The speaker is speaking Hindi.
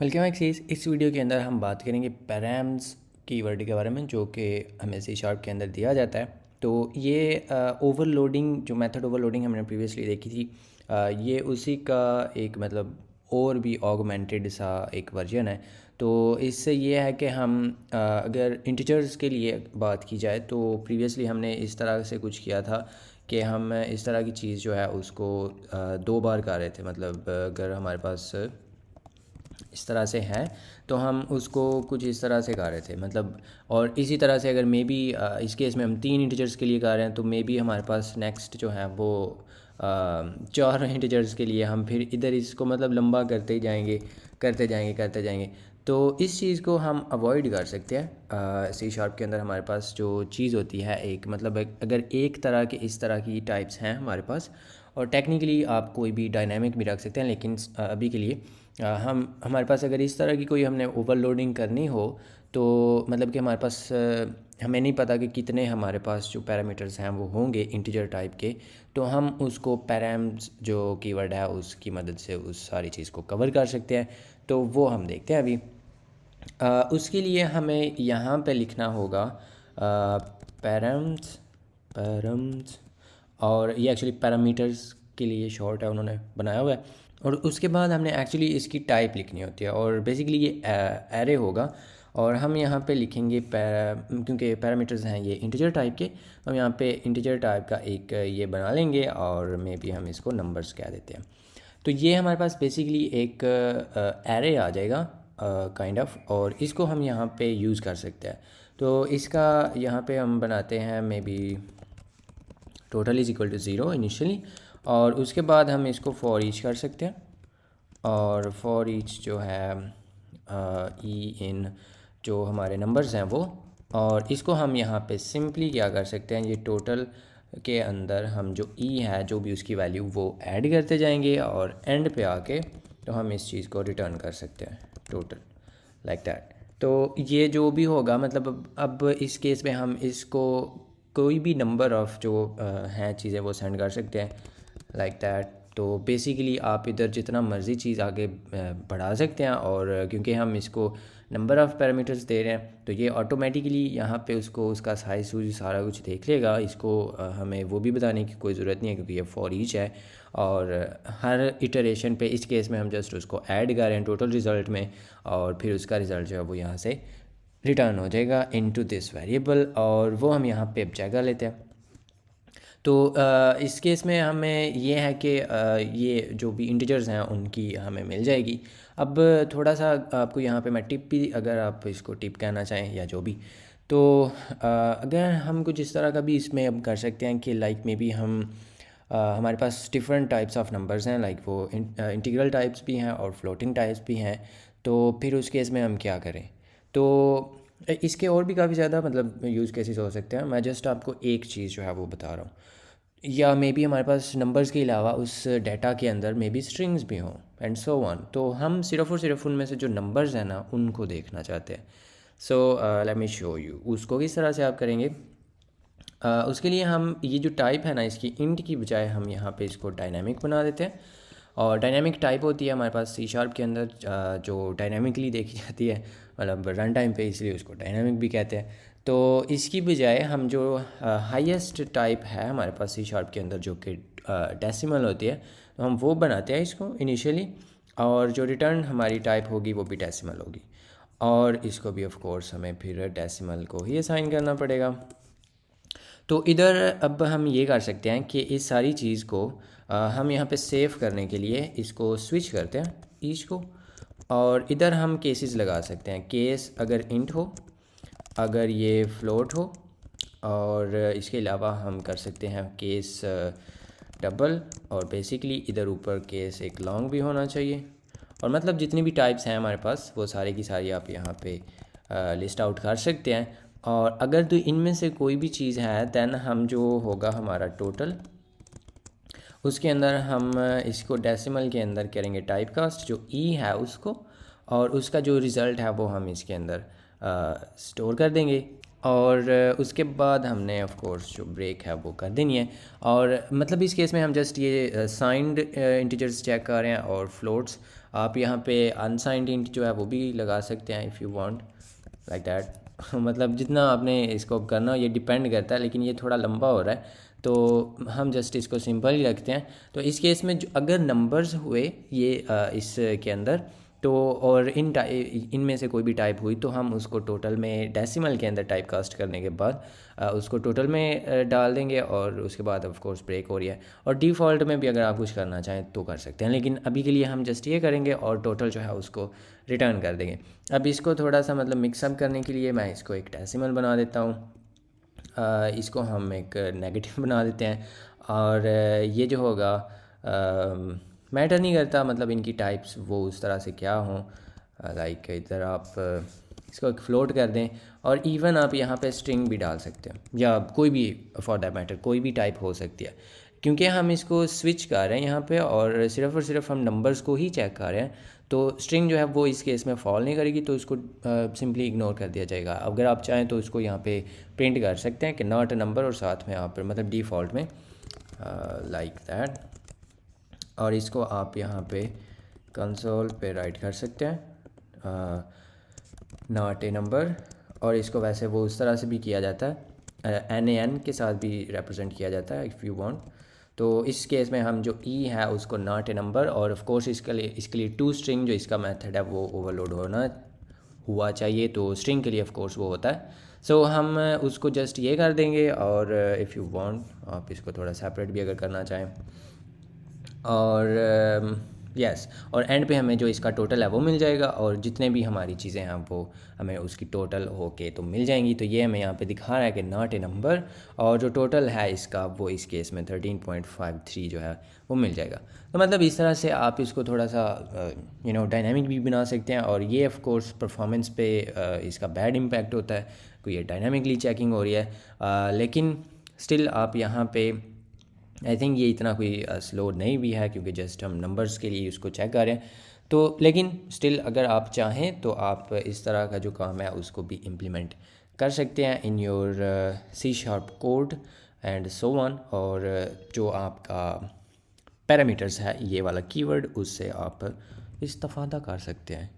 Welcome axis. इस वीडियो के अंदर हम बात करेंगे पैराम्स कीवर्ड के बारे में जो कि हमें सी शार्प के अंदर दिया जाता है। तो ये ओवरलोडिंग जो मेथड ओवरलोडिंग हमने प्रीवियसली देखी थी, ये उसी का एक मतलब और भी ऑगमेंटेड सा एक वर्जन है। तो इससे ये है कि हम अगर इंटीजर्स के लिए बात की जाए तो प्रीवियसली हमने इस तरह से कुछ किया था कि हम इस तरह की चीज़ जो है उसको दो बार कर रहे थे। मतलब अगर हमारे पास इस तरह से है तो हम उसको कुछ इस तरह से गा रहे थे मतलब। और इसी तरह से अगर मे बी इस केस में हम तीन इंटीजर्स के लिए गा रहे हैं तो मे बी हमारे पास नेक्स्ट जो है वो चार इंटीजर्स के लिए हम फिर इधर इसको मतलब लंबा करते ही जाएंगे, करते जाएंगे। तो इस चीज़ को हम अवॉइड कर सकते हैं। सी शार्प के अंदर हमारे पास जो चीज़ होती है एक मतलब अगर एक तरह के इस तरह की टाइप्स हैं हमारे पास, और टेक्निकली आप कोई भी डायनामिक भी रख सकते हैं, लेकिन अभी के लिए हम हमारे पास अगर इस तरह की कोई हमने ओवरलोडिंग करनी हो तो मतलब कि हमारे पास हमें नहीं पता कि कितने हमारे पास जो पैरामीटर्स हैं वो होंगे इंटीजर टाइप के, तो हम उसको पैराम्स जो कीवर्ड है उसकी मदद से उस सारी चीज़ को कवर कर सकते हैं। तो वो हम देखते हैं अभी। उसके लिए हमें यहाँ पे लिखना होगा पैराम्स पैराम्स, और ये एक्चुअली पैरामीटर्स के लिए शॉर्ट है उन्होंने बनाया हुआ है। और उसके बाद हमने एक्चुअली इसकी टाइप लिखनी होती है और बेसिकली ये एरे होगा। और हम यहाँ पे लिखेंगे क्योंकि पैरामीटर्स हैं ये इंटीजर टाइप के, हम यहाँ पे इंटीजर टाइप का एक ये बना लेंगे और मे बी हम इसको नंबर्स कह देते हैं। तो ये हमारे पास बेसिकली एक एरे आ जाएगा काइंड ऑफ, और इसको हम यहाँ पे यूज़ कर सकते हैं। तो इसका यहाँ पे हम बनाते हैं maybe total is equal to zero initially, और उसके बाद हम इसको फॉर ईच कर सकते हैं। और फॉर ईच जो है ई इन जो हमारे नंबर्स हैं वो, और इसको हम यहाँ पे सिंपली क्या कर सकते हैं, ये टोटल के अंदर हम जो ई है जो भी उसकी वैल्यू वो ऐड करते जाएंगे और एंड पे आके तो हम इस चीज़ को रिटर्न कर सकते हैं टोटल लाइक दैट। तो ये जो भी होगा मतलब अब इस केस में हम इसको कोई भी नंबर ऑफ़ जो हैं चीज़ें वो सेंड कर सकते हैं लाइक दैट। तो बेसिकली आप इधर जितना मर्ज़ी चीज़ आगे बढ़ा सकते हैं, और क्योंकि हम इसको नंबर ऑफ़ पैरामीटर्स दे रहे हैं तो ये ऑटोमेटिकली यहाँ पे उसको उसका साइज सूज सारा कुछ देख लेगा। इसको हमें वो भी बताने की कोई ज़रूरत नहीं है क्योंकि ये फॉर ईच है, और हर इटरेशन पे इस केस में हम जस्ट उसको ऐड कर रहे हैं टोटल रिज़ल्ट में, और फिर उसका रिज़ल्ट जो है वो यहाँ से रिटर्न हो जाएगा इनटू दिस वेरिएबल, और वो हम यहाँ पे जगह लेते हैं। तो इस केस में हमें ये है कि ये जो भी इंटीजर्स हैं उनकी हमें मिल जाएगी। अब थोड़ा सा आपको यहाँ पे मैं टिप भी, अगर आप इसको टिप कहना चाहें या जो भी, तो अगर हम कुछ इस तरह का भी इसमें अब कर सकते हैं कि लाइक मे बी हम हमारे पास डिफरेंट टाइप्स ऑफ नंबर्स हैं, लाइक वो इंटीग्रल टाइप्स भी हैं और फ्लोटिंग टाइप्स भी हैं। तो फिर उस केस में हम क्या करें, तो इसके और भी काफ़ी ज़्यादा मतलब यूज़ केसेस हो सकते हैं। मैं जस्ट आपको एक चीज़ जो है वो बता रहा हूँ, या मे बी हमारे पास नंबर्स के अलावा उस डाटा के अंदर मे बी स्ट्रिंग्स भी हों एंड सो वन। तो हम सिर्फ और सिर्फ उनमें से जो नंबर्स हैं ना उनको देखना चाहते हैं। So let me show you उसको किस तरह से आप करेंगे। उसके लिए हम ये जो टाइप है ना इसकी इंट की बजाय हम यहाँ पे इसको डायनामिक बना देते हैं। और डायनामिक टाइप होती है हमारे पास सी शार्प के अंदर जो डायनामिकली देखी जाती है मतलब रन टाइम पे, इसलिए उसको डायनामिक भी कहते हैं। तो इसकी बजाय हम जो हाईएस्ट टाइप है हमारे पास सी शार्प के अंदर जो कि डेसिमल होती है, तो हम वो बनाते हैं इसको इनिशियली, और जो रिटर्न हमारी टाइप होगी वो भी डेसिमल होगी, और इसको भी ऑफ कोर्स हमें फिर डेसिमल को ही असाइन करना पड़ेगा। तो इधर अब हम ये कर सकते हैं कि इस सारी चीज़ को हम यहाँ पे सेव करने के लिए इसको स्विच करते हैं ईच को, और इधर हम केसेस लगा सकते हैं। केस अगर इंट हो, अगर ये फ्लोट हो, और इसके अलावा हम कर सकते हैं केस डबल, और बेसिकली इधर ऊपर केस एक लॉन्ग भी होना चाहिए। और मतलब जितनी भी टाइप्स हैं हमारे पास वो सारी की सारी आप यहाँ पे लिस्ट आउट कर सकते हैं। और अगर तो इनमें से कोई भी चीज़ है दैन हम जो होगा हमारा टोटल, उसके अंदर हम इसको डेसिमल के अंदर करेंगे टाइप कास्ट जो ई है उसको, और उसका जो रिज़ल्ट है वो हम इसके अंदर स्टोर कर देंगे। और उसके बाद हमने ऑफ कोर्स जो ब्रेक है वो कर देनी है। और मतलब इस केस में हम जस्ट ये साइंड इंटीजर्स चेक कर रहे हैं और फ्लोट्स, आप यहाँ पे अनसाइंड इंट जो है वो भी लगा सकते हैं if you want like that. मतलब जितना आपने इसको करना ये डिपेंड करता है, लेकिन ये थोड़ा लंबा हो रहा है तो हम जस्ट इसको सिंपल ही रखते हैं। तो इस केस में जो अगर नंबर्स हुए ये इसके अंदर तो और इनमें से कोई भी टाइप हुई तो हम उसको टोटल में डेसिमल के अंदर टाइप कास्ट करने के बाद उसको टोटल में डाल देंगे और उसके बाद ऑफ कोर्स ब्रेक हो रही है। और डिफ़ॉल्ट में भी अगर आप कुछ करना चाहें तो कर सकते हैं, लेकिन अभी के लिए हम जस्ट ये करेंगे और टोटल जो है उसको रिटर्न कर देंगे। अब इसको थोड़ा सा मतलब मिक्सअप करने के लिए मैं इसको एक डेसिमल बना देता हूँ, इसको हम एक नेगेटिव बना देते हैं। और ये जो होगा मैटर नहीं करता मतलब इनकी टाइप्स वो उस तरह से क्या हों। लाइक इधर आप इसको एक फ्लोट कर दें और इवन आप यहाँ पे स्ट्रिंग भी डाल सकते हैं या कोई भी फॉर दैट मैटर कोई भी टाइप हो सकती है, क्योंकि हम इसको स्विच कर रहे हैं यहाँ पे और सिर्फ हम नंबर्स को ही चेक कर रहे हैं। तो स्ट्रिंग जो है वो इस केस में फॉल नहीं करेगी, तो इसको सिंपली इग्नोर कर दिया जाएगा। अगर आप चाहें तो इसको यहाँ पे प्रिंट कर सकते हैं कि नॉट अ नंबर और साथ में आप मतलब डिफ़ॉल्ट में लाइक दैट। और इसको आप यहाँ पे कंसोल पे राइट कर सकते हैं नॉट ए नंबर। और इसको वैसे वो उस तरह से भी किया जाता है NaN के साथ भी रिप्रेजेंट किया जाता है इफ़ यू वांट। तो इस केस में हम जो ई है उसको नॉट ए नंबर और ऑफ कोर्स इसके लिए टू स्ट्रिंग जो इसका मेथड है वो ओवरलोड हुआ चाहिए, तो स्ट्रिंग के लिए ऑफ कोर्स वो होता है। सो हम उसको जस्ट ये कर देंगे और इफ़ यू वांट आप इसको थोड़ा सेपरेट भी अगर करना चाहें। और यस और एंड पे हमें जो इसका टोटल है वो मिल जाएगा और जितने भी हमारी चीज़ें हैं वो हमें उसकी टोटल होके तो मिल जाएंगी। तो ये हमें यहाँ पे दिखा रहा है कि नॉट ए नंबर और जो टोटल है इसका वो इस केस में 13.53 जो है वो मिल जाएगा। तो मतलब इस तरह से आप इसको थोड़ा सा डायनामिक भी बना सकते हैं। और ये ऑफ कोर्स परफॉर्मेंस पे इसका बैड इम्पैक्ट होता है कोई ये डायनामिकली चेकिंग हो रही है, लेकिन स्टिल आप यहाँ पे आई थिंक ये इतना कोई स्लो नहीं भी है क्योंकि जस्ट हम नंबर्स के लिए उसको चेक कर रहे हैं। तो लेकिन स्टिल अगर आप चाहें तो आप इस तरह का जो काम है उसको भी इम्प्लीमेंट कर सकते हैं in your C# code and so on. और जो आपका पैरामीटर्स है ये वाला कीवर्ड उससे आप इस्तेफादा कर सकते हैं।